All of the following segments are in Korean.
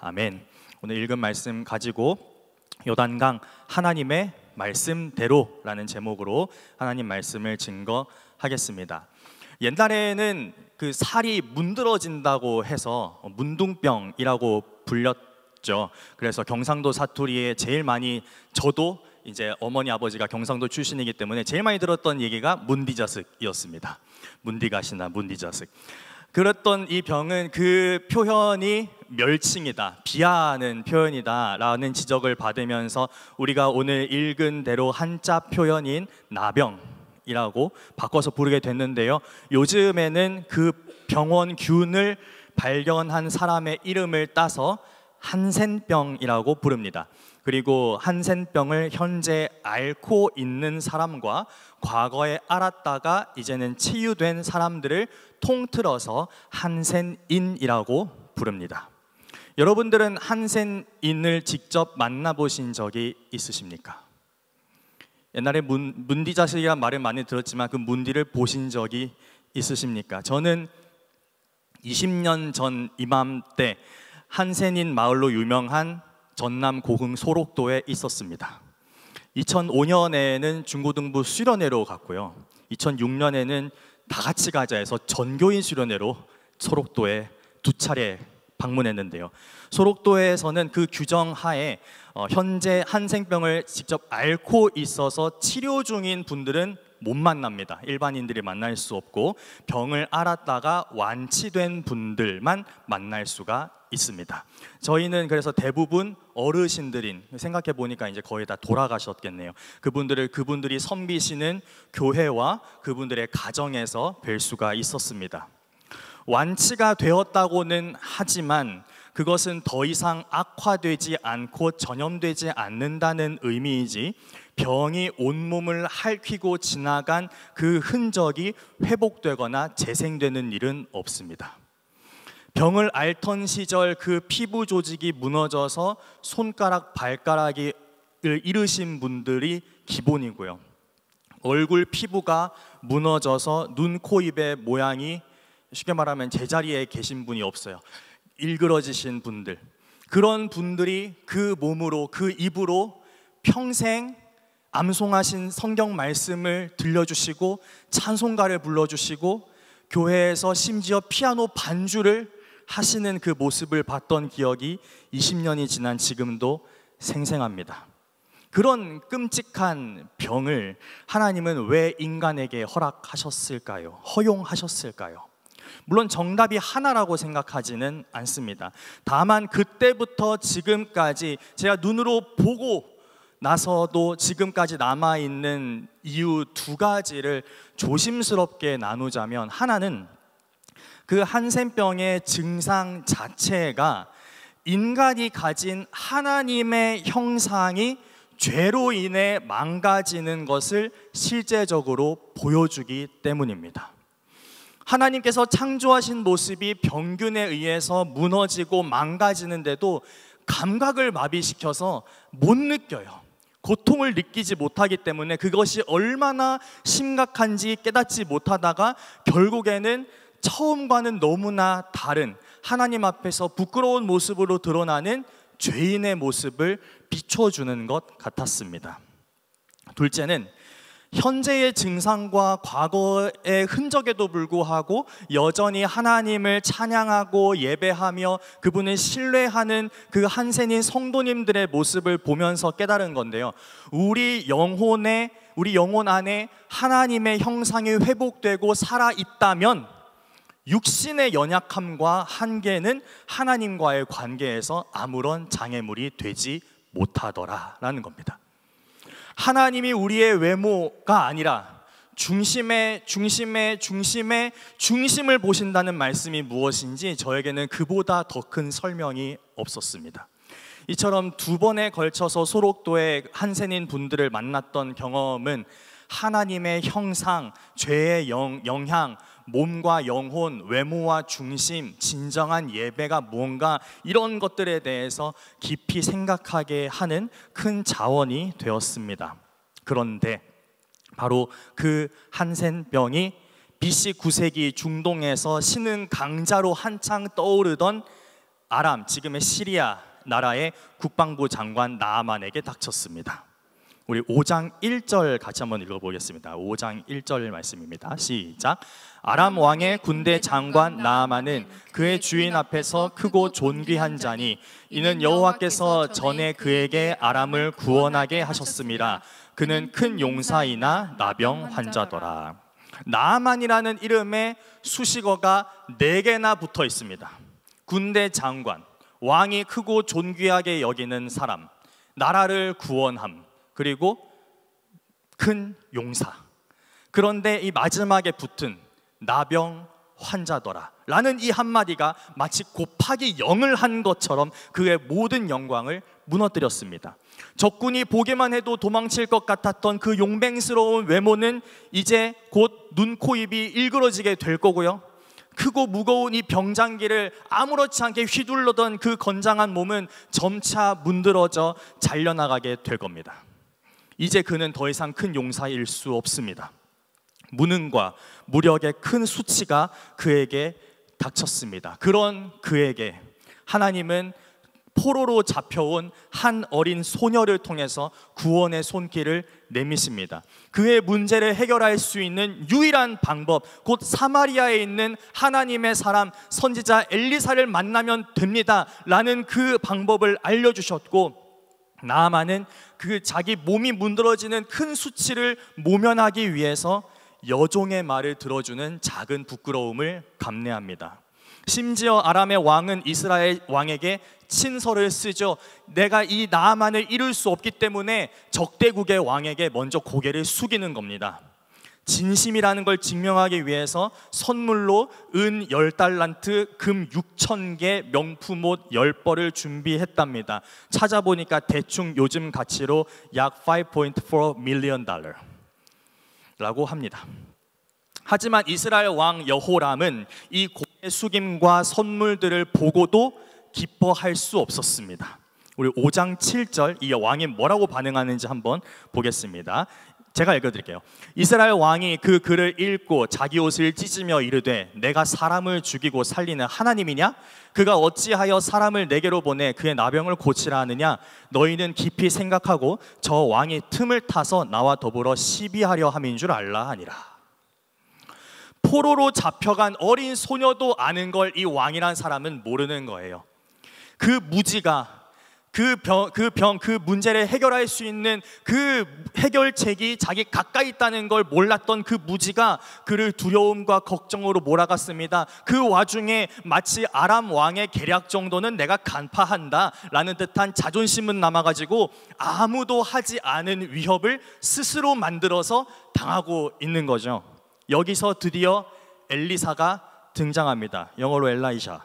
아멘. 오늘 읽은 말씀 가지고 요단강 하나님의 말씀대로라는 제목으로 하나님 말씀을 증거하겠습니다. 옛날에는 그 살이 문드러진다고 해서 문둥병이라고 불렸죠. 그래서 경상도 사투리에 제일 많이, 저도 이제 어머니 아버지가 경상도 출신이기 때문에 제일 많이 들었던 얘기가 문디자슥이었습니다. 문디가시나 문디자슥. 그랬던 이 병은 그 표현이 멸칭이다, 비하하는 표현이다 라는 지적을 받으면서 우리가 오늘 읽은 대로 한자 표현인 나병이라고 바꿔서 부르게 됐는데요. 요즘에는 그 병원균을 발견한 사람의 이름을 따서 한센병이라고 부릅니다. 그리고 한센병을 현재 앓고 있는 사람과 과거에 앓았다가 이제는 치유된 사람들을 통틀어서 한센인이라고 부릅니다. 여러분들은 한센인을 직접 만나보신 적이 있으십니까? 옛날에 문디자식이라는 말을 많이 들었지만 그 문디를 보신 적이 있으십니까? 저는 20년 전 이맘때 한센인 마을로 유명한 전남 고흥 소록도에 있었습니다. 2005년에는 중고등부 수련회로 갔고요. 2006년에는 다 같이 가자 해서 전교인 수련회로 소록도에 2차례 방문했는데요. 소록도에서는 그 규정 하에 현재 한센병을 직접 앓고 있어서 치료 중인 분들은 못 만납니다. 일반인들이 만날 수 없고 병을 앓았다가 완치된 분들만 만날 수가 있습니다. 저희는 그래서 대부분 어르신들인, 생각해 보니까 이제 거의 다 돌아가셨겠네요. 그분들이 섬기시는 교회와 그분들의 가정에서 뵐 수가 있었습니다. 완치가 되었다고는 하지만 그것은 더 이상 악화되지 않고 전염되지 않는다는 의미이지 병이 온몸을 핥히고 지나간 그 흔적이 회복되거나 재생되는 일은 없습니다. 병을 앓던 시절 그 피부 조직이 무너져서 손가락, 발가락을 잃으신 분들이 기본이고요. 얼굴 피부가 무너져서 눈, 코, 입의 모양이 쉽게 말하면 제자리에 계신 분이 없어요. 일그러지신 분들, 그런 분들이 그 몸으로, 그 입으로 평생 암송하신 성경 말씀을 들려주시고 찬송가를 불러주시고 교회에서 심지어 피아노 반주를 하시는 그 모습을 봤던 기억이 20년이 지난 지금도 생생합니다. 그런 끔찍한 병을 하나님은 왜 인간에게 허락하셨을까요? 허용하셨을까요? 물론 정답이 하나라고 생각하지는 않습니다. 다만 그때부터 지금까지 제가 눈으로 보고 나서도 지금까지 남아있는 이유 2가지를 조심스럽게 나누자면, 하나는 그 한센병의 증상 자체가 인간이 가진 하나님의 형상이 죄로 인해 망가지는 것을 실제적으로 보여주기 때문입니다. 하나님께서 창조하신 모습이 병균에 의해서 무너지고 망가지는데도 감각을 마비시켜서 못 느껴요. 고통을 느끼지 못하기 때문에 그것이 얼마나 심각한지 깨닫지 못하다가 결국에는 처음과는 너무나 다른 하나님 앞에서 부끄러운 모습으로 드러나는 죄인의 모습을 비춰주는 것 같았습니다. 둘째는 현재의 증상과 과거의 흔적에도 불구하고 여전히 하나님을 찬양하고 예배하며 그분을 신뢰하는 그 한센인 성도님들의 모습을 보면서 깨달은 건데요. 우리 영혼 안에 하나님의 형상이 회복되고 살아있다면 육신의 연약함과 한계는 하나님과의 관계에서 아무런 장애물이 되지 못하더라라는 겁니다. 하나님이 우리의 외모가 아니라 중심을 보신다는 말씀이 무엇인지 저에게는 그보다 더 큰 설명이 없었습니다. 이처럼 2번에 걸쳐서 소록도의 한센인 분들을 만났던 경험은 하나님의 형상, 죄의 영향, 몸과 영혼, 외모와 중심, 진정한 예배가 뭔가 이런 것들에 대해서 깊이 생각하게 하는 큰 자원이 되었습니다. 그런데 바로 그 한센병이 BC 9세기 중동에서 신흥 강자로 한창 떠오르던 아람, 지금의 시리아 나라의 국방부 장관 나아만에게 닥쳤습니다. 우리 5장 1절 같이 한번 읽어보겠습니다. 5장 1절 말씀입니다. 시작. 아람 왕의 군대 장관 나아만은 그의 주인 앞에서 크고 존귀한 자니 이는 여호와께서 전에 그에게 아람을 구원하게 하셨음이라. 그는 큰 용사이나 나병 환자더라. 나아만이라는 이름에 수식어가 4개나 붙어 있습니다. 군대 장관, 왕이 크고 존귀하게 여기는 사람, 나라를 구원함, 그리고 큰 용사. 그런데 이 마지막에 붙은 나병 환자더라 라는 이 한마디가 마치 곱하기 0을 한 것처럼 그의 모든 영광을 무너뜨렸습니다. 적군이 보기만 해도 도망칠 것 같았던 그 용맹스러운 외모는 이제 곧 눈, 코, 입이 일그러지게 될 거고요. 크고 무거운 이 병장기를 아무렇지 않게 휘둘러던 그 건장한 몸은 점차 문드러져 잘려나가게 될 겁니다. 이제 그는 더 이상 큰 용사일 수 없습니다. 무능과 무력의 큰 수치가 그에게 닥쳤습니다. 그런 그에게 하나님은 포로로 잡혀온 한 어린 소녀를 통해서 구원의 손길을 내미십니다. 그의 문제를 해결할 수 있는 유일한 방법, 곧 사마리아에 있는 하나님의 사람 선지자 엘리사를 만나면 됩니다 라는 그 방법을 알려주셨고, 나아만은 그 자기 몸이 문드러지는 큰 수치를 모면하기 위해서 여종의 말을 들어주는 작은 부끄러움을 감내합니다. 심지어 아람의 왕은 이스라엘 왕에게 친서를 쓰죠. 내가 이 나아만을 이룰 수 없기 때문에 적대국의 왕에게 먼저 고개를 숙이는 겁니다. 진심이라는 걸 증명하기 위해서 선물로 은 10달란트, 금 6,000개, 명품 옷 10벌을 준비했답니다. 찾아보니까 대충 요즘 가치로 약 5.4 밀리언 달러라고 합니다. 하지만 이스라엘 왕 여호람은 이 고개 숙임과 선물들을 보고도 기뻐할 수 없었습니다. 우리 5장 7절 이 왕이 뭐라고 반응하는지 한번 보겠습니다. 제가 읽어드릴게요. 이스라엘 왕이 그 글을 읽고 자기 옷을 찢으며 이르되 내가 사람을 죽이고 살리는 하나님이냐? 그가 어찌하여 사람을 내게로 보내 그의 나병을 고치라 하느냐? 너희는 깊이 생각하고 저 왕이 틈을 타서 나와 더불어 시비하려 함인 줄 알라 하니라. 포로로 잡혀간 어린 소녀도 아는 걸 이 왕이란 사람은 모르는 거예요. 그 무지가 그 문제를 해결할 수 있는 그 해결책이 자기 가까이 있다는 걸 몰랐던 그 무지가 그를 두려움과 걱정으로 몰아갔습니다. 그 와중에 마치 아람 왕의 계략 정도는 내가 간파한다 라는 듯한 자존심은 남아가지고 아무도 하지 않은 위협을 스스로 만들어서 당하고 있는 거죠. 여기서 드디어 엘리사가 등장합니다. 영어로 엘라이샤.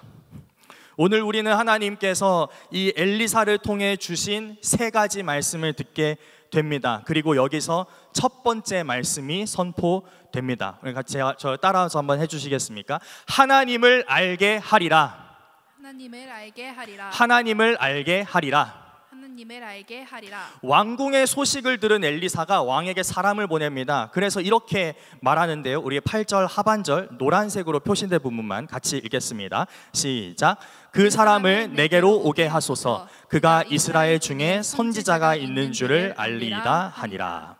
오늘 우리는 하나님께서 이 엘리사를 통해 주신 3가지 말씀을 듣게 됩니다. 그리고 여기서 첫 번째 말씀이 선포됩니다. 같이 저 따라서 한번 해주시겠습니까? 하나님을 알게 하리라. 하나님을 알게 하리라. 하나님을 알게 하리라. 하나님을 알게 하리라. 왕궁의 소식을 들은 엘리사가 왕에게 사람을 보냅니다. 그래서 이렇게 말하는데요. 우리 8절 하반절 노란색으로 표시된 부분만 같이 읽겠습니다. 시작. 그 사람을 내게로 오게 하소서. 그가 이스라엘 중에 선지자가 있는 줄을 알리이다 하니라.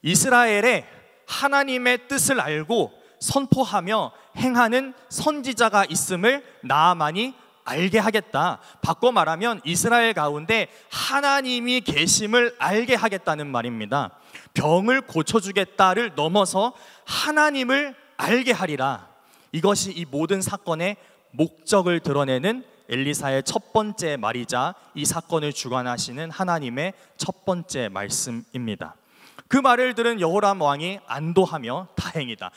이스라엘에 하나님의 뜻을 알고 선포하며 행하는 선지자가 있음을 나아만이 알게 하겠다. 바꿔 말하면 이스라엘 가운데 하나님이 계심을 알게 하겠다는 말입니다. 병을 고쳐주겠다를 넘어서 하나님을 알게 하리라. 이것이 이 모든 사건의 목적을 드러내는 엘리사의 첫 번째 말이자 이 사건을 주관하시는 하나님의 첫 번째 말씀입니다. 그 말을 들은 여호람 왕이 안도하며 다행이다.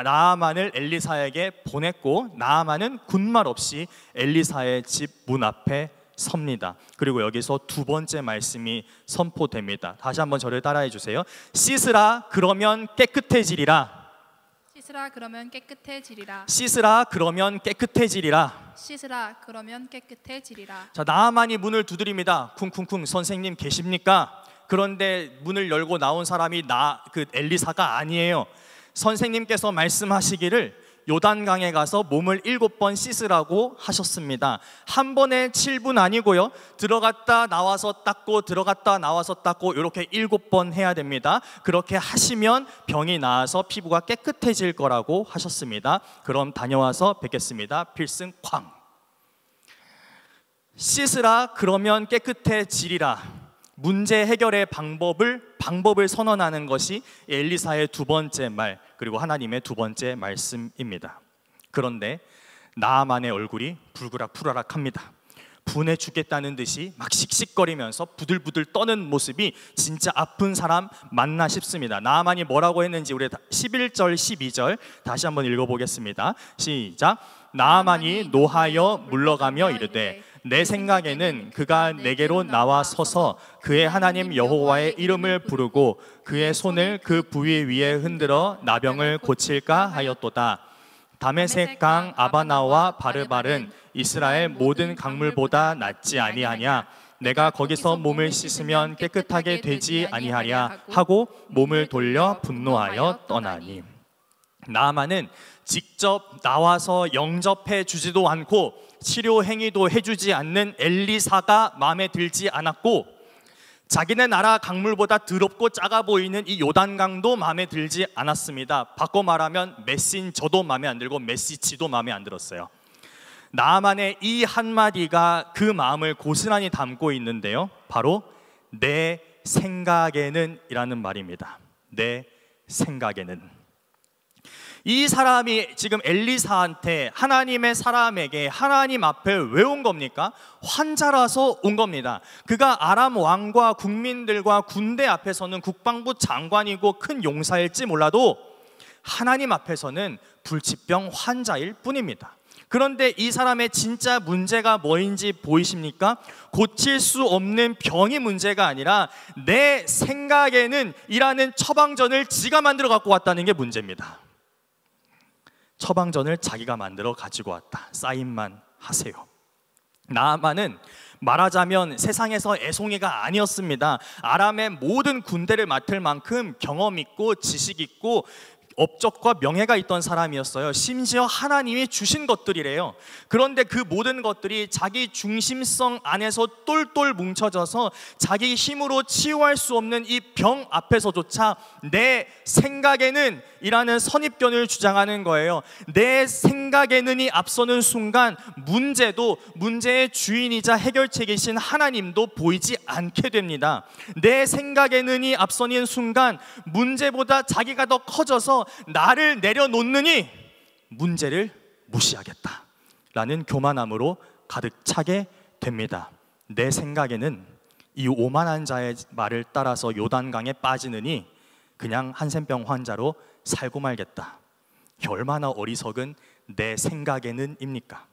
나아만을 엘리사에게 보냈고 나아만은 군말 없이 엘리사의 집 문 앞에 섭니다. 그리고 여기서 두 번째 말씀이 선포됩니다. 다시 한번 저를 따라해 주세요. 씻으라 그러면 깨끗해지리라. 씻으라 그러면 깨끗해지리라. 씻으라 그러면 깨끗해지리라. 씻으라 그러면 깨끗해지리라. 자, 나아만이 문을 두드립니다. 쿵쿵쿵 선생님 계십니까? 그런데 문을 열고 나온 사람이 그 엘리사가 아니에요. 선생님께서 말씀하시기를 요단강에 가서 몸을 7번 씻으라고 하셨습니다. 한 번에 7분 아니고요, 들어갔다 나와서 닦고 들어갔다 나와서 닦고 이렇게 7번 해야 됩니다. 그렇게 하시면 병이 나아서 피부가 깨끗해질 거라고 하셨습니다. 그럼 다녀와서 뵙겠습니다. 필승 쾅. 씻으라 그러면 깨끗해지리라. 문제 해결의 방법을 선언하는 것이 엘리사의 두 번째 말, 그리고 하나님의 두 번째 말씀입니다. 그런데 나아만의 얼굴이 불그락불그락합니다. 분해 죽겠다는 듯이 막 씩씩거리면서 부들부들 떠는 모습이 진짜 아픈 사람 맞나 싶습니다. 나아만이 뭐라고 했는지 우리 11절 12절 다시 한번 읽어보겠습니다. 시작. 나아만이 노하여 물러가며 이르되 내 생각에는 그가 내게로 나와 서서 그의 하나님 여호와의 이름을 부르고 그의 손을 그 부위 위에 흔들어 나병을 고칠까 하였도다. 다메섹 강 아바나와 바르발은 이스라엘 모든 강물보다 낫지 아니하냐. 내가 거기서 몸을 씻으면 깨끗하게 되지 아니하랴 하고 몸을 돌려 분노하여 떠나니. 나아만은 직접 나와서 영접해 주지도 않고 치료 행위도 해주지 않는 엘리사가 마음에 들지 않았고, 자기네 나라 강물보다 더럽고 작아 보이는 이 요단강도 마음에 들지 않았습니다. 바꿔 말하면 메신저도 마음에 안 들고 메시지도 마음에 안 들었어요. 나아만의 이 한마디가 그 마음을 고스란히 담고 있는데요, 바로 내 생각에는 이라는 말입니다. 내 생각에는. 이 사람이 지금 엘리사한테, 하나님의 사람에게 하나님 앞에 왜 온 겁니까? 환자라서 온 겁니다. 그가 아람 왕과 국민들과 군대 앞에서는 국방부 장관이고 큰 용사일지 몰라도 하나님 앞에서는 불치병 환자일 뿐입니다. 그런데 이 사람의 진짜 문제가 뭐인지 보이십니까? 고칠 수 없는 병이 문제가 아니라 내 생각에는 이라는 처방전을 지가 만들어 갖고 왔다는 게 문제입니다. 처방전을 자기가 만들어 가지고 왔다. 사인만 하세요. 나아만은 말하자면 세상에서 애송이가 아니었습니다. 아람의 모든 군대를 맡을 만큼 경험 있고 지식 있고 업적과 명예가 있던 사람이었어요. 심지어 하나님이 주신 것들이래요. 그런데 그 모든 것들이 자기 중심성 안에서 똘똘 뭉쳐져서 자기 힘으로 치유할 수 없는 이 병 앞에서조차 내 생각에는 이라는 선입견을 주장하는 거예요. 내 생각에는이 앞서는 순간 문제도, 문제의 주인이자 해결책이신 하나님도 보이지 않게 됩니다. 내 생각에는이 앞서는 순간 문제보다 자기가 더 커져서 나를 내려놓느니 문제를 무시하겠다 라는 교만함으로 가득 차게 됩니다. 내 생각에는 이 오만한 자의 말을 따라서 요단강에 빠지느니 그냥 한센병 환자로 살고 말겠다. 얼마나 어리석은 내 생각에는 입니까?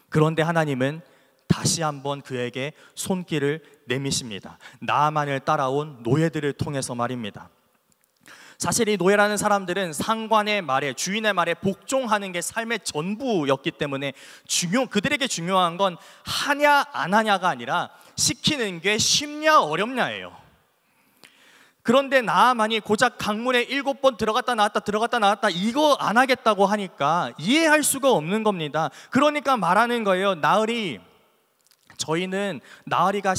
그런데 하나님은 다시 한번 그에게 손길을 내미십니다. 나아만을 따라온 노예들을 통해서 말입니다. 사실 이 노예라는 사람들은 상관의 말에, 주인의 말에 복종하는 게 삶의 전부였기 때문에 그들에게 중요한 건 하냐 안 하냐가 아니라 시키는 게 쉽냐 어렵냐예요. 그런데 나아만이 고작 강물에 7번 들어갔다 나왔다 이거 안 하겠다고 하니까 이해할 수가 없는 겁니다. 그러니까 말하는 거예요. 나으리, 저희는 나으리가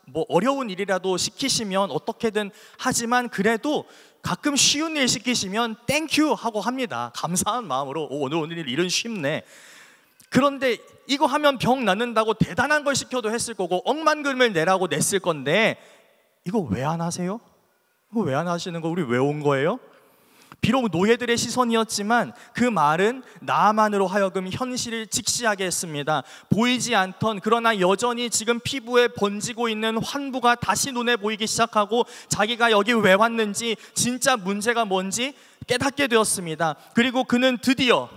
뭐 어려운 일이라도 시키시면 어떻게든 하지만 그래도 가끔 쉬운 일 시키시면 땡큐 하고 합니다. 감사한 마음으로 오늘 일은 쉽네. 그런데 이거 하면 병 낫는다고 대단한 걸 시켜도 했을 거고 억만금을 내라고 냈을 건데 이거 왜 안 하세요? 이거 왜 안 하시는 거? 우리 왜 온 거예요? 비록 노예들의 시선이었지만 그 말은 나아만으로 하여금 현실을 직시하게 했습니다. 보이지 않던, 그러나 여전히 지금 피부에 번지고 있는 환부가 다시 눈에 보이기 시작하고 자기가 여기 왜 왔는지, 진짜 문제가 뭔지 깨닫게 되었습니다. 그리고 그는 드디어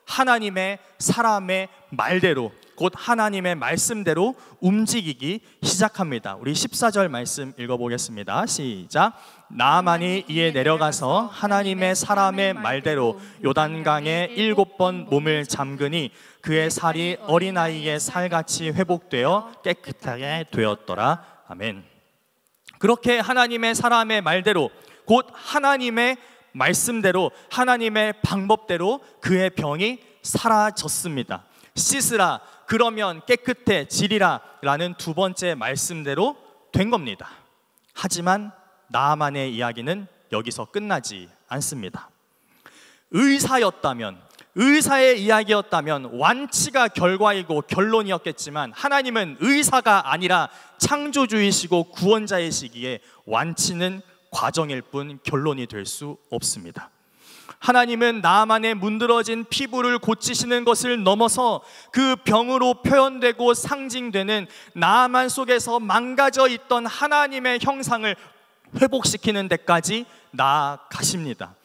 하나님의 사람의 말대로, 곧 하나님의 말씀대로 움직이기 시작합니다. 우리 14절 말씀 읽어보겠습니다. 시작. 나아만이 이에 내려가서 하나님의 사람의 말대로 요단강에 7번 몸을 잠그니 그의 살이 어린아이의 살같이 회복되어 깨끗하게 되었더라. 아멘. 그렇게 하나님의 사람의 말대로, 곧 하나님의 말씀대로, 하나님의 방법대로 그의 병이 사라졌습니다. 씻으라 그러면 깨끗해지리라 라는 두 번째 말씀대로 된 겁니다. 하지만 나아만의 이야기는 여기서 끝나지 않습니다. 의사의 이야기였다면 완치가 결과이고 결론이었겠지만, 하나님은 의사가 아니라 창조주이시고 구원자이시기에 완치는 과정일 뿐 결론이 될 수 없습니다. 하나님은 나아만의 문드러진 피부를 고치시는 것을 넘어서 그 병으로 표현되고 상징되는 나아만 속에서 망가져 있던 하나님의 형상을 회복시키는 데까지 나아가십니다.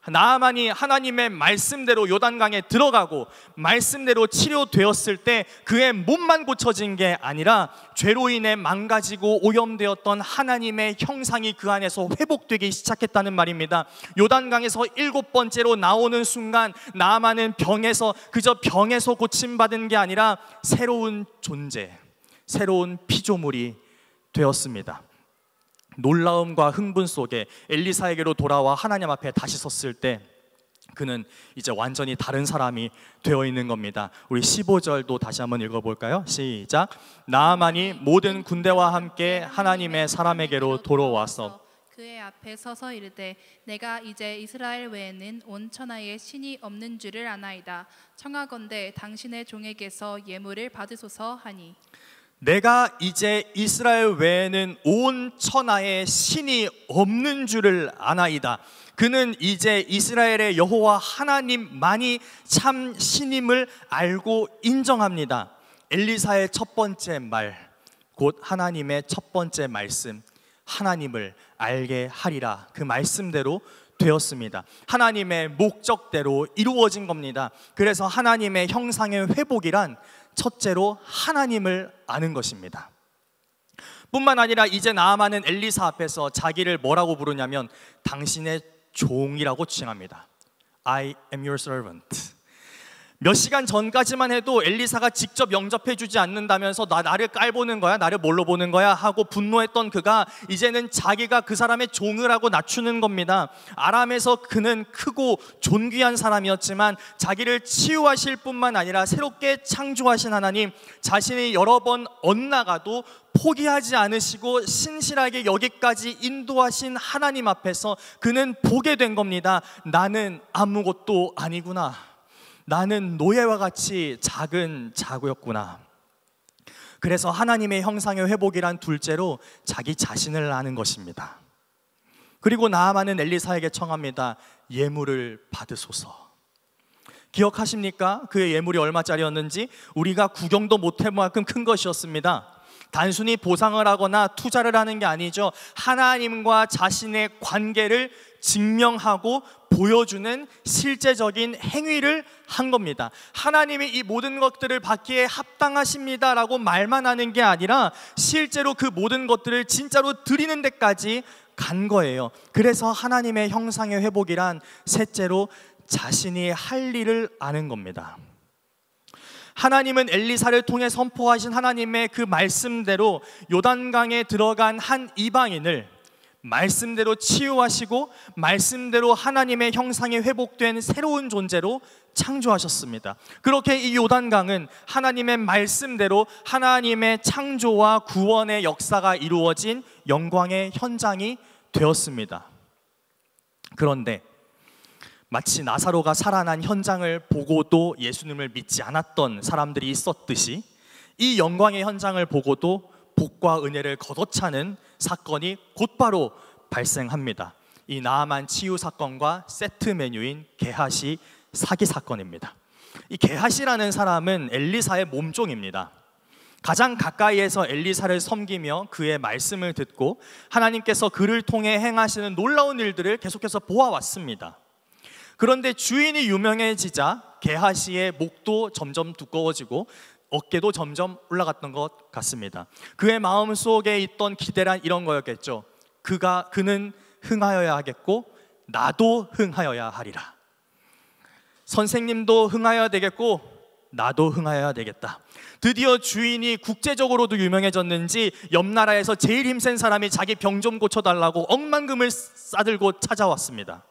나아만이 하나님의 말씀대로 요단강에 들어가고 말씀대로 치료되었을 때 그의 몸만 고쳐진 게 아니라 죄로 인해 망가지고 오염되었던 하나님의 형상이 그 안에서 회복되기 시작했다는 말입니다. 요단강에서 7번째로 나오는 순간 나아만은 그저 병에서 고침받은 게 아니라 새로운 존재, 새로운 피조물이 되었습니다. 놀라움과 흥분 속에 엘리사에게로 돌아와 하나님 앞에 다시 섰을 때 그는 이제 완전히 다른 사람이 되어 있는 겁니다. 우리 15절도 다시 한번 읽어볼까요? 시작. 나아만이 모든 군대와 함께 하나님의 사람에게로 돌아와서 그의 앞에 서서 이르되 내가 이제 이스라엘 외에는 온 천하에 신이 없는 줄을 아나이다. 청하건대 당신의 종에게서 예물을 받으소서 하니, 내가 이제 이스라엘 외에는 온 천하에 신이 없는 줄을 아나이다. 그는 이제 이스라엘의 여호와 하나님만이 참 신임을 알고 인정합니다. 엘리사의 첫 번째 말, 곧 하나님의 첫 번째 말씀, 하나님을 알게 하리라, 그 말씀대로 되었습니다. 하나님의 목적대로 이루어진 겁니다. 그래서 하나님의 형상의 회복이란 첫째로 하나님을 아는 것입니다. 뿐만 아니라 이제 나아만은 엘리사 앞에서 자기를 뭐라고 부르냐면 당신의 종이라고 주장합니다. I am your servant. 몇 시간 전까지만 해도 엘리사가 직접 영접해주지 않는다면서 나를 깔보는 거야? 나를 뭘로 보는 거야? 하고 분노했던 그가 이제는 자기가 그 사람의 종을 하고 낮추는 겁니다. 아람에서 그는 크고 존귀한 사람이었지만 자기를 치유하실 뿐만 아니라 새롭게 창조하신 하나님, 자신이 여러 번 엇나가도 포기하지 않으시고 신실하게 여기까지 인도하신 하나님 앞에서 그는 보게 된 겁니다. 나는 아무것도 아니구나. 나는 노예와 같이 작은 자구였구나. 그래서 하나님의 형상의 회복이란 둘째로 자기 자신을 아는 것입니다. 그리고 나아만은 엘리사에게 청합니다. 예물을 받으소서. 기억하십니까? 그의 예물이 얼마짜리였는지? 우리가 구경도 못할 만큼 큰 것이었습니다. 단순히 보상을 하거나 투자를 하는 게 아니죠. 하나님과 자신의 관계를 증명하고 보여주는 실제적인 행위를 한 겁니다. 하나님이 이 모든 것들을 받기에 합당하십니다라고 말만 하는 게 아니라 실제로 그 모든 것들을 진짜로 드리는 데까지 간 거예요. 그래서 하나님의 형상의 회복이란 셋째로 자신이 할 일을 아는 겁니다. 하나님은 엘리사를 통해 선포하신 하나님의 그 말씀대로 요단강에 들어간 한 이방인을 말씀대로 치유하시고 말씀대로 하나님의 형상이 회복된 새로운 존재로 창조하셨습니다. 그렇게 이 요단강은 하나님의 말씀대로 하나님의 창조와 구원의 역사가 이루어진 영광의 현장이 되었습니다. 그런데 마치 나사로가 살아난 현장을 보고도 예수님을 믿지 않았던 사람들이 있었듯이 이 영광의 현장을 보고도 복과 은혜를 걷어차는 사건이 곧바로 발생합니다. 이 나아만 치유 사건과 세트 메뉴인 게하시 사기 사건입니다. 이 게하시라는 사람은 엘리사의 몸종입니다. 가장 가까이에서 엘리사를 섬기며 그의 말씀을 듣고 하나님께서 그를 통해 행하시는 놀라운 일들을 계속해서 보아왔습니다. 그런데 주인이 유명해지자 게하시의 목도 점점 두꺼워지고 어깨도 점점 올라갔던 것 같습니다. 그의 마음속에 있던 기대란 이런 거였겠죠. 그는 흥하여야 하겠고 나도 흥하여야 하리라. 선생님도 흥하여야 되겠고 나도 흥하여야 되겠다. 드디어 주인이 국제적으로도 유명해졌는지 옆 나라에서 제일 힘센 사람이 자기 병 좀 고쳐달라고 억만금을 싸들고 찾아왔습니다.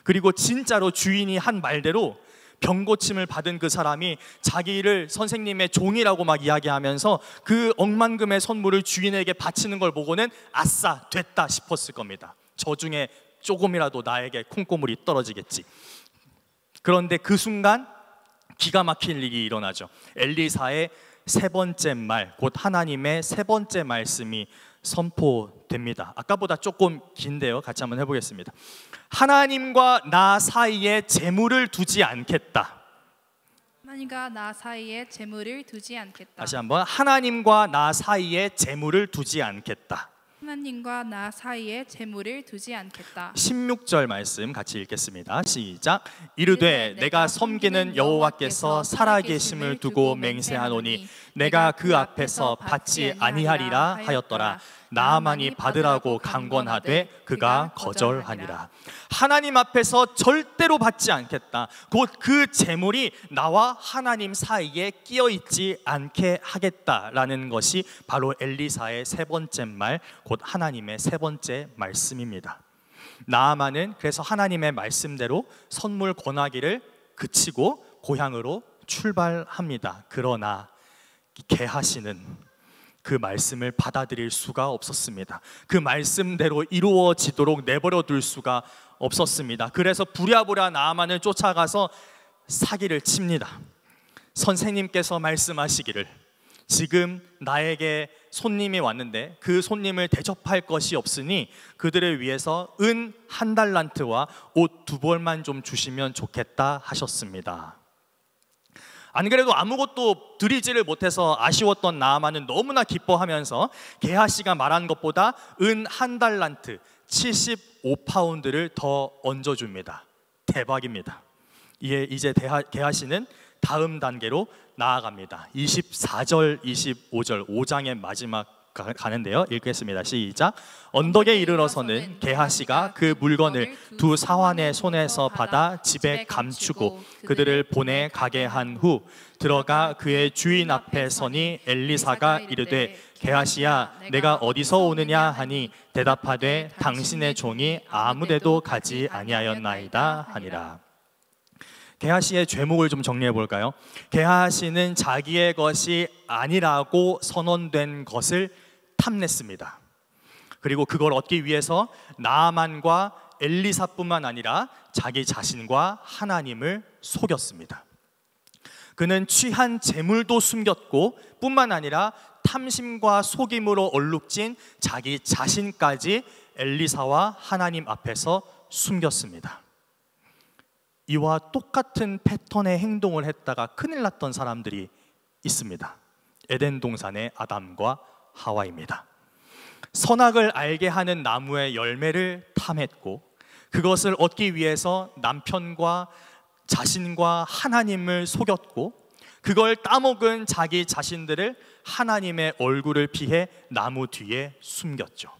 그리고 진짜로 주인이 한 말대로 병고침을 받은 그 사람이 자기를 선생님의 종이라고 막 이야기하면서 그 억만금의 선물을 주인에게 바치는 걸 보고는 아싸 됐다 싶었을 겁니다. 저 중에 조금이라도 나에게 콩고물이 떨어지겠지. 그런데 그 순간 기가 막힌 일이 일어나죠. 엘리사의 세 번째 말, 곧 하나님의 세 번째 말씀이 선포됩니다. 아까보다 조금 긴데요, 같이 한번 해보겠습니다. 하나님과 나 사이에 재물을 두지 않겠다. 하나님과 나 사이에 재물을 두지 않겠다. 다시 한번, 하나님과 나 사이에 재물을 두지 않겠다. 하나님과 나 사이에 재물을 두지 않겠다. 16절 말씀 같이 읽겠습니다. 시작. 이르되 내가 섬기는 여호와께서 살아계심을 두고 맹세하노니 내가 그 앞에서 받지 아니하리라 하였더라. 나아만이 받으라고 강권하되 그가 거절하니라. 하나님 앞에서 절대로 받지 않겠다. 곧 그 재물이 나와 하나님 사이에 끼어 있지 않게 하겠다라는 것이 바로 엘리사의 세 번째 말, 곧 하나님의 세 번째 말씀입니다. 나아만은 그래서 하나님의 말씀대로 선물 권하기를 그치고 고향으로 출발합니다. 그러나 게하시는 그 말씀을 받아들일 수가 없었습니다. 그 말씀대로 이루어지도록 내버려 둘 수가 없었습니다. 그래서 부랴부랴 나아만을 쫓아가서 사기를 칩니다. 선생님께서 말씀하시기를 지금 나에게 손님이 왔는데 그 손님을 대접할 것이 없으니 그들을 위해서 은 1달란트와 옷 2벌만 좀 주시면 좋겠다 하셨습니다. 안 그래도 아무것도 드리지를 못해서 아쉬웠던 나아만은 너무나 기뻐하면서 게하시가 말한 것보다 은 1달란트 75파운드를 더 얹어줍니다. 대박입니다. 이제 게하시는 다음 단계로 나아갑니다. 24절, 25절 5장의 마지막 가는데요. 읽겠습니다. 시작. 언덕에 이르러서는 게하시가 그 물건을 두 사환의 손에서 받아 집에 감추고 그들을 보내 가게 한 후 들어가 그의 주인 앞에 서니 엘리사가 이르되 게하시야 내가 어디서 오느냐 하니 대답하되 당신의 종이 아무데도 가지 아니하였나이다 하니라. 게하시의 죄목을 좀 정리해 볼까요? 게하시는 자기의 것이 아니라고 선언된 것을 탐냈습니다. 그리고 그걸 얻기 위해서 나아만과 엘리사뿐만 아니라 자기 자신과 하나님을 속였습니다. 그는 취한 재물도 숨겼고 뿐만 아니라 탐심과 속임으로 얼룩진 자기 자신까지 엘리사와 하나님 앞에서 숨겼습니다. 이와 똑같은 패턴의 행동을 했다가 큰일 났던 사람들이 있습니다. 에덴 동산의 아담과 하와입니다. 선악을 알게 하는 나무의 열매를 탐했고 그것을 얻기 위해서 남편과 자신과 하나님을 속였고 그걸 따먹은 자기 자신들을 하나님의 얼굴을 피해 나무 뒤에 숨겼죠.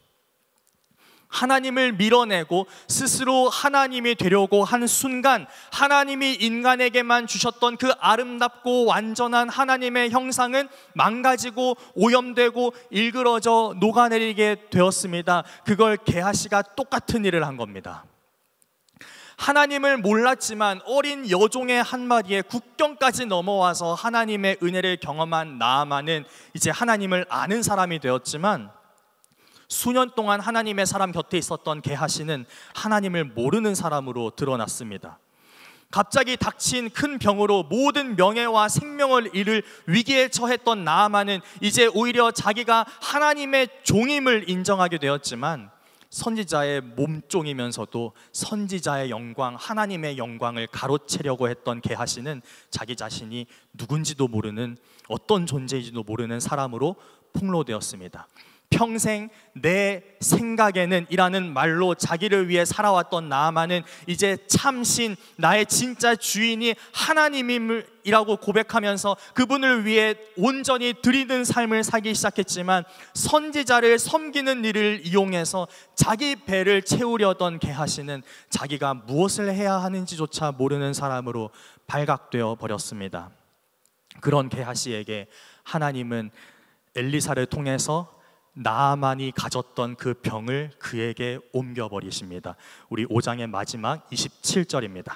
하나님을 밀어내고 스스로 하나님이 되려고 한 순간 하나님이 인간에게만 주셨던 그 아름답고 완전한 하나님의 형상은 망가지고 오염되고 일그러져 녹아내리게 되었습니다. 그걸 게하시가 똑같은 일을 한 겁니다. 하나님을 몰랐지만 어린 여종의 한마디에 국경까지 넘어와서 하나님의 은혜를 경험한 나아만은 이제 하나님을 아는 사람이 되었지만 수년 동안 하나님의 사람 곁에 있었던 게하시는 하나님을 모르는 사람으로 드러났습니다. 갑자기 닥친 큰 병으로 모든 명예와 생명을 잃을 위기에 처했던 나아만은 이제 오히려 자기가 하나님의 종임을 인정하게 되었지만 선지자의 몸종이면서도 선지자의 영광, 하나님의 영광을 가로채려고 했던 게하시는 자기 자신이 누군지도 모르는 어떤 존재인지도 모르는 사람으로 폭로되었습니다. 평생 내 생각에는 이라는 말로 자기를 위해 살아왔던 나아만은 이제 참신 나의 진짜 주인이 하나님이라고 고백하면서 그분을 위해 온전히 드리는 삶을 살기 시작했지만 선지자를 섬기는 일을 이용해서 자기 배를 채우려던 게하시는 자기가 무엇을 해야 하는지조차 모르는 사람으로 발각되어 버렸습니다. 그런 게하시에게 하나님은 엘리사를 통해서 나아만이 가졌던 그 병을 그에게 옮겨버리십니다. 우리 5장의 마지막 27절입니다.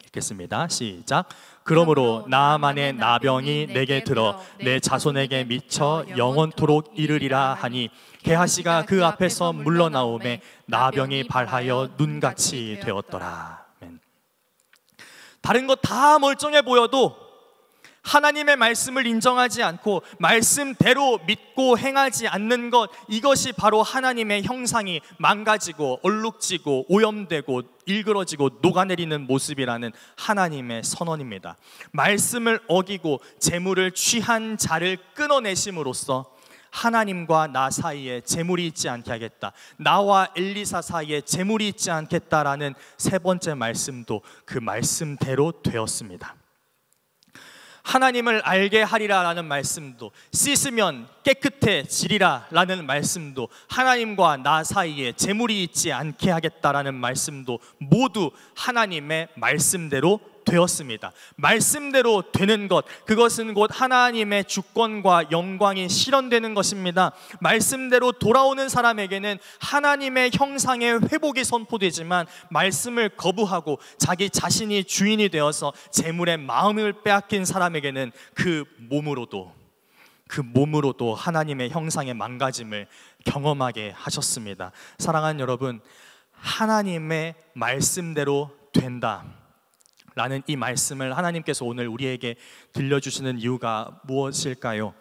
읽겠습니다. 시작. 그러므로 나아만의 나병이 내게 들어 내 자손에게 미쳐 영원토록 이르리라 하니 게하시가 그 앞에서 물러나오매 나병이 발하여 눈같이 되었더라. 아멘. 다른 것 다 멀쩡해 보여도 하나님의 말씀을 인정하지 않고 말씀대로 믿고 행하지 않는 것, 이것이 바로 하나님의 형상이 망가지고 얼룩지고 오염되고 일그러지고 녹아내리는 모습이라는 하나님의 선언입니다. 말씀을 어기고 재물을 취한 자를 끊어내심으로써 하나님과 나 사이에 재물이 있지 않게 하겠다, 나와 엘리사 사이에 재물이 있지 않겠다라는 세 번째 말씀도 그 말씀대로 되었습니다. 하나님을 알게 하리라 라는 말씀도, 씻으면 깨끗해지리라 라는 말씀도, 하나님과 나 사이에 재물이 있지 않게 하겠다라는 말씀도 모두 하나님의 말씀대로 되었습니다. 말씀대로 되는 것, 그것은 곧 하나님의 주권과 영광이 실현되는 것입니다. 말씀대로 돌아오는 사람에게는 하나님의 형상의 회복이 선포되지만, 말씀을 거부하고 자기 자신이 주인이 되어서 재물의 마음을 빼앗긴 사람에게는 그 몸으로도 하나님의 형상의 망가짐을 경험하게 하셨습니다. 사랑하는 여러분, 하나님의 말씀대로 된다 라는 이 말씀을 하나님께서 오늘 우리에게 들려주시는 이유가 무엇일까요?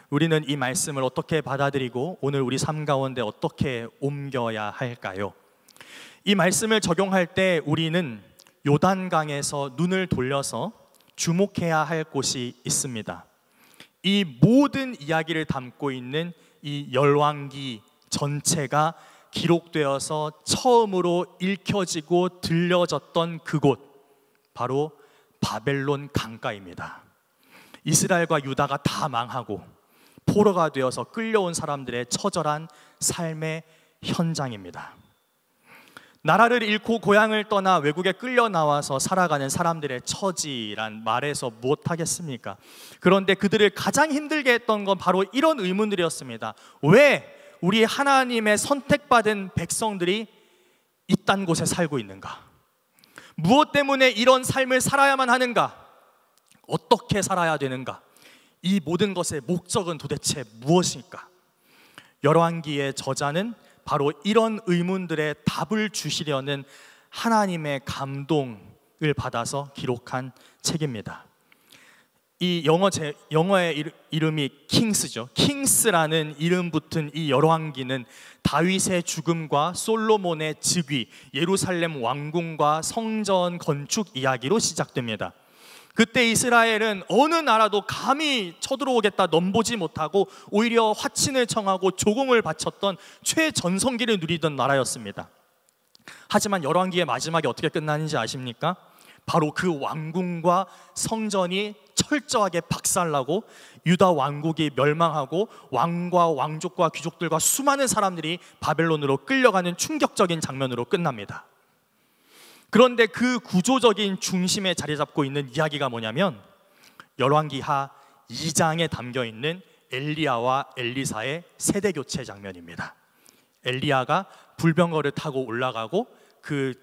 우리는 이 말씀을 어떻게 받아들이고 오늘 우리 삶 가운데 어떻게 옮겨야 할까요? 이 말씀을 적용할 때 우리는 요단강에서 눈을 돌려서 주목해야 할 곳이 있습니다. 이 모든 이야기를 담고 있는 이 열왕기 전체가 기록되어서 처음으로 읽혀지고 들려졌던 그곳, 바로 바벨론 강가입니다. 이스라엘과 유다가 다 망하고 포로가 되어서 끌려온 사람들의 처절한 삶의 현장입니다. 나라를 잃고 고향을 떠나 외국에 끌려 나와서 살아가는 사람들의 처지란 말해서 무엇하겠습니까? 그런데 그들을 가장 힘들게 했던 건 바로 이런 의문들이었습니다. 왜 우리 하나님의 선택받은 백성들이 이딴 곳에 살고 있는가? 무엇 때문에 이런 삶을 살아야만 하는가? 어떻게 살아야 되는가? 이 모든 것의 목적은 도대체 무엇일까? 열왕기의 저자는 바로 이런 의문들의 답을 주시려는 하나님의 감동을 받아서 기록한 책입니다. 이 영어의 이름이 킹스죠. 킹스라는 이름 붙은 이 열왕기는 다윗의 죽음과 솔로몬의 즉위, 예루살렘 왕궁과 성전 건축 이야기로 시작됩니다. 그때 이스라엘은 어느 나라도 감히 쳐들어오겠다 넘보지 못하고 오히려 화친을 청하고 조공을 바쳤던 최전성기를 누리던 나라였습니다. 하지만 열왕기의 마지막이 어떻게 끝나는지 아십니까? 바로 그 왕궁과 성전이 철저하게 박살나고 유다 왕국이 멸망하고 왕과 왕족과 귀족들과 수많은 사람들이 바벨론으로 끌려가는 충격적인 장면으로 끝납니다. 그런데 그 구조적인 중심에 자리 잡고 있는 이야기가 뭐냐면 열왕기하 2장에 담겨있는 엘리야와 엘리사의 세대교체 장면입니다. 엘리야가 불병거를 타고 올라가고 그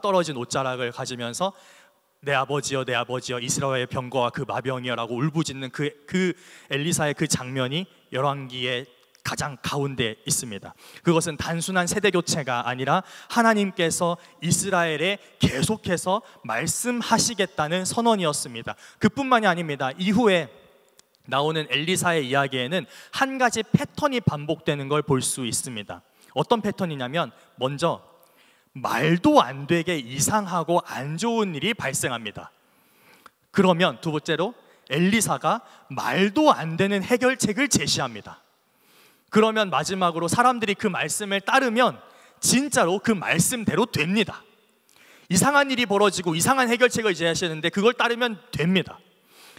떨어진 옷자락을 가지면서 내 아버지여 이스라엘의 병거와 그 마병이여 라고 울부짖는 그 엘리사의 그 장면이 열왕기의 가장 가운데 있습니다. 그것은 단순한 세대교체가 아니라 하나님께서 이스라엘에 계속해서 말씀하시겠다는 선언이었습니다. 그뿐만이 아닙니다. 이후에 나오는 엘리사의 이야기에는 한 가지 패턴이 반복되는 걸 볼 수 있습니다. 어떤 패턴이냐면, 먼저 말도 안 되게 이상하고 안 좋은 일이 발생합니다. 그러면 두 번째로 엘리사가 말도 안 되는 해결책을 제시합니다. 그러면 마지막으로 사람들이 그 말씀을 따르면 진짜로 그 말씀대로 됩니다. 이상한 일이 벌어지고 이상한 해결책을 제시하시는데 그걸 따르면 됩니다.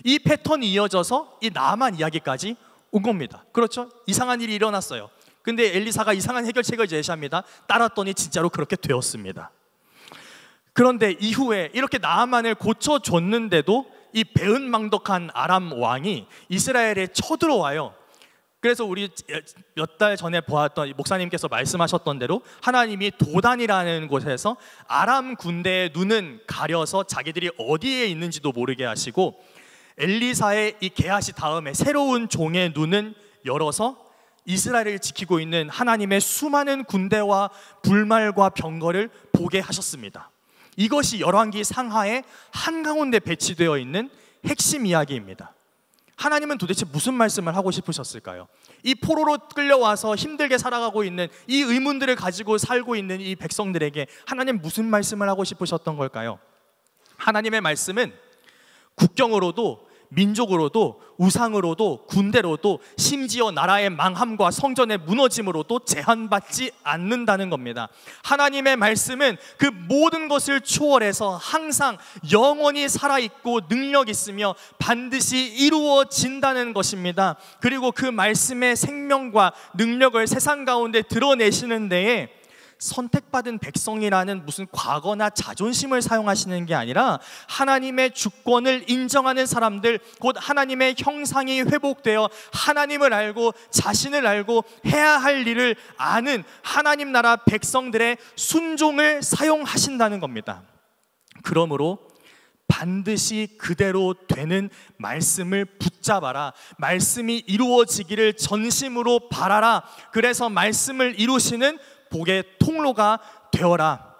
이 패턴이 이어져서 이 나아만 이야기까지 온 겁니다. 그렇죠? 이상한 일이 일어났어요. 근데 엘리사가 이상한 해결책을 제시합니다. 따랐더니 진짜로 그렇게 되었습니다. 그런데 이후에 이렇게 나아만을 고쳐줬는데도 이 배은망덕한 아람 왕이 이스라엘에 쳐들어와요. 그래서 우리 몇 달 전에 보았던 목사님께서 말씀하셨던 대로 하나님이 도단이라는 곳에서 아람 군대의 눈은 가려서 자기들이 어디에 있는지도 모르게 하시고, 엘리사의 이 게하시 다음에 새로운 종의 눈은 열어서 이스라엘을 지키고 있는 하나님의 수많은 군대와 불말과 병거를 보게 하셨습니다. 이것이 열왕기 상하에 한가운데 배치되어 있는 핵심 이야기입니다. 하나님은 도대체 무슨 말씀을 하고 싶으셨을까요? 이 포로로 끌려와서 힘들게 살아가고 있는 이 의문들을 가지고 살고 있는 이 백성들에게 하나님 무슨 말씀을 하고 싶으셨던 걸까요? 하나님의 말씀은 국경으로도 민족으로도 우상으로도 군대로도 심지어 나라의 망함과 성전의 무너짐으로도 제한받지 않는다는 겁니다. 하나님의 말씀은 그 모든 것을 초월해서 항상 영원히 살아있고 능력 있으며 반드시 이루어진다는 것입니다. 그리고 그 말씀의 생명과 능력을 세상 가운데 드러내시는 데에 선택받은 백성이라는 무슨 과거나 자존심을 사용하시는 게 아니라 하나님의 주권을 인정하는 사람들, 곧 하나님의 형상이 회복되어 하나님을 알고 자신을 알고 해야 할 일을 아는 하나님 나라 백성들의 순종을 사용하신다는 겁니다. 그러므로 반드시 그대로 되는 말씀을 붙잡아라. 말씀이 이루어지기를 전심으로 바라라. 그래서 말씀을 이루시는 복의 통로가 되어라.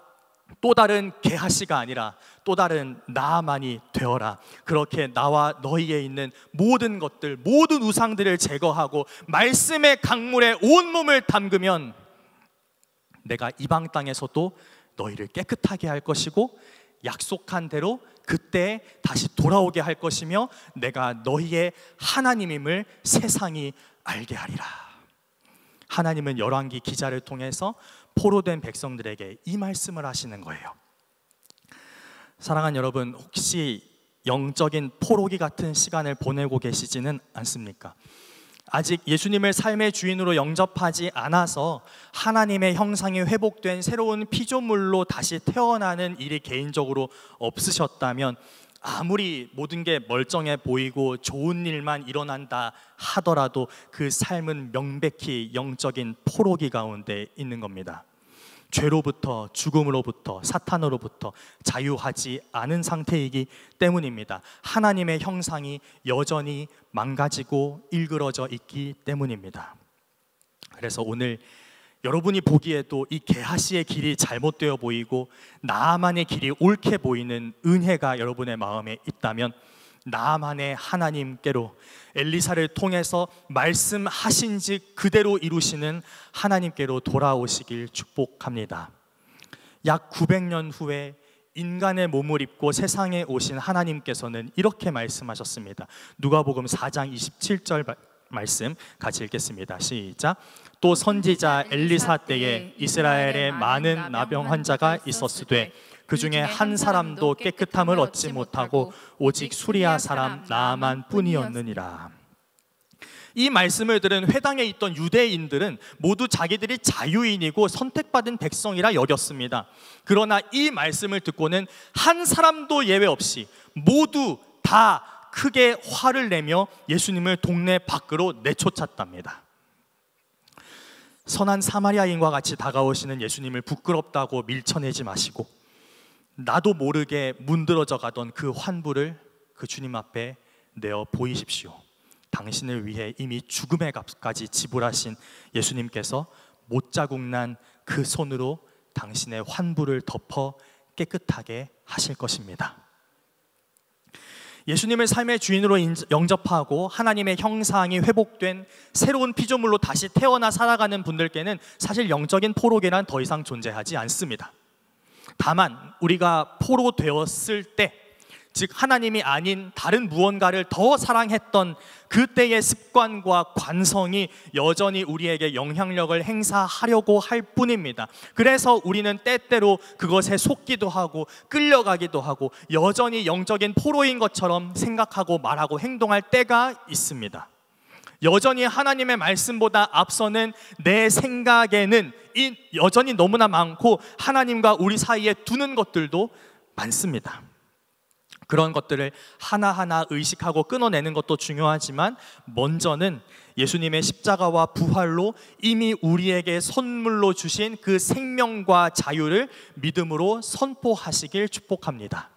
또 다른 게하시가 아니라 또 다른 나아만이 되어라. 그렇게 나와 너희에 있는 모든 것들, 모든 우상들을 제거하고 말씀의 강물에 온몸을 담그면 내가 이방 땅에서도 너희를 깨끗하게 할 것이고 약속한 대로 그때 다시 돌아오게 할 것이며 내가 너희의 하나님임을 세상이 알게 하리라. 하나님은 열왕기 기자를 통해서 포로된 백성들에게 이 말씀을 하시는 거예요. 사랑하는 여러분, 혹시 영적인 포로기 같은 시간을 보내고 계시지는 않습니까? 아직 예수님을 삶의 주인으로 영접하지 않아서 하나님의 형상이 회복된 새로운 피조물로 다시 태어나는 일이 개인적으로 없으셨다면, 아무리 모든 게 멀쩡해 보이고 좋은 일만 일어난다 하더라도 그 삶은 명백히 영적인 포로기 가운데 있는 겁니다. 죄로부터, 죽음으로부터, 사탄으로부터 자유하지 않은 상태이기 때문입니다. 하나님의 형상이 여전히 망가지고 일그러져 있기 때문입니다. 그래서 오늘 여러분이 보기에도 이 게하시의 길이 잘못되어 보이고 나아만의 길이 옳게 보이는 은혜가 여러분의 마음에 있다면, 나아만의 하나님께로, 엘리사를 통해서 말씀하신 즉 그대로 이루시는 하나님께로 돌아오시길 축복합니다. 약 900년 후에 인간의 몸을 입고 세상에 오신 하나님께서는 이렇게 말씀하셨습니다. 누가복음 4장 27절 말씀 같이 읽겠습니다. 시작. 또 선지자 엘리사 때에 이스라엘에 많은 나병 환자가 있었으되 그 중에 한 사람도 깨끗함을 얻지 못하고 오직 수리아 사람 나아만 뿐이었느니라. 이 말씀을 들은 회당에 있던 유대인들은 모두 자기들이 자유인이고 선택받은 백성이라 여겼습니다. 그러나 이 말씀을 듣고는 한 사람도 예외 없이 모두 다 크게 화를 내며 예수님을 동네 밖으로 내쫓았답니다. 선한 사마리아인과 같이 다가오시는 예수님을 부끄럽다고 밀쳐내지 마시고 나도 모르게 문드러져 가던 그 환부를 그 주님 앞에 내어 보이십시오. 당신을 위해 이미 죽음의 값까지 지불하신 예수님께서 못자국 난 그 손으로 당신의 환부를 덮어 깨끗하게 하실 것입니다. 예수님을 삶의 주인으로 영접하고 하나님의 형상이 회복된 새로운 피조물로 다시 태어나 살아가는 분들께는 사실 영적인 포로기란 더 이상 존재하지 않습니다. 다만 우리가 포로 되었을 때, 즉 하나님이 아닌 다른 무언가를 더 사랑했던 그때의 습관과 관성이 여전히 우리에게 영향력을 행사하려고 할 뿐입니다. 그래서 우리는 때때로 그것에 속기도 하고 끌려가기도 하고 여전히 영적인 포로인 것처럼 생각하고 말하고 행동할 때가 있습니다. 여전히 하나님의 말씀보다 앞서는 내 생각에는 여전히 너무나 많고 하나님과 우리 사이에 두는 것들도 많습니다. 그런 것들을 하나하나 의식하고 끊어내는 것도 중요하지만 먼저는 예수님의 십자가와 부활로 이미 우리에게 선물로 주신 그 생명과 자유를 믿음으로 선포하시길 축복합니다.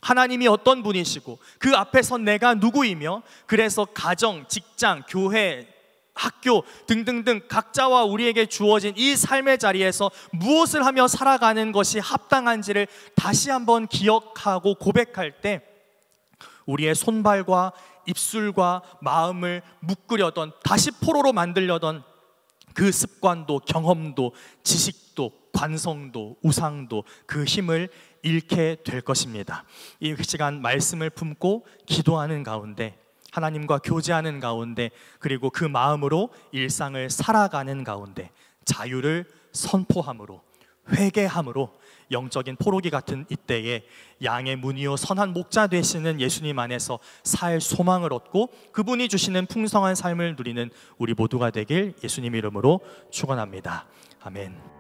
하나님이 어떤 분이시고 그 앞에서 내가 누구이며, 그래서 가정, 직장, 교회, 학교 등등등 각자와 우리에게 주어진 이 삶의 자리에서 무엇을 하며 살아가는 것이 합당한지를 다시 한번 기억하고 고백할 때 우리의 손발과 입술과 마음을 묶으려던, 다시 포로로 만들려던 그 습관도, 경험도, 지식도, 관성도, 우상도 그 힘을 잃게 될 것입니다. 이 시간 말씀을 품고 기도하는 가운데, 하나님과 교제하는 가운데, 그리고 그 마음으로 일상을 살아가는 가운데 자유를 선포함으로, 회개함으로 영적인 포로기 같은 이때에 양의 문이요 선한 목자 되시는 예수님 안에서 살 소망을 얻고 그분이 주시는 풍성한 삶을 누리는 우리 모두가 되길 예수님 이름으로 축원합니다. 아멘.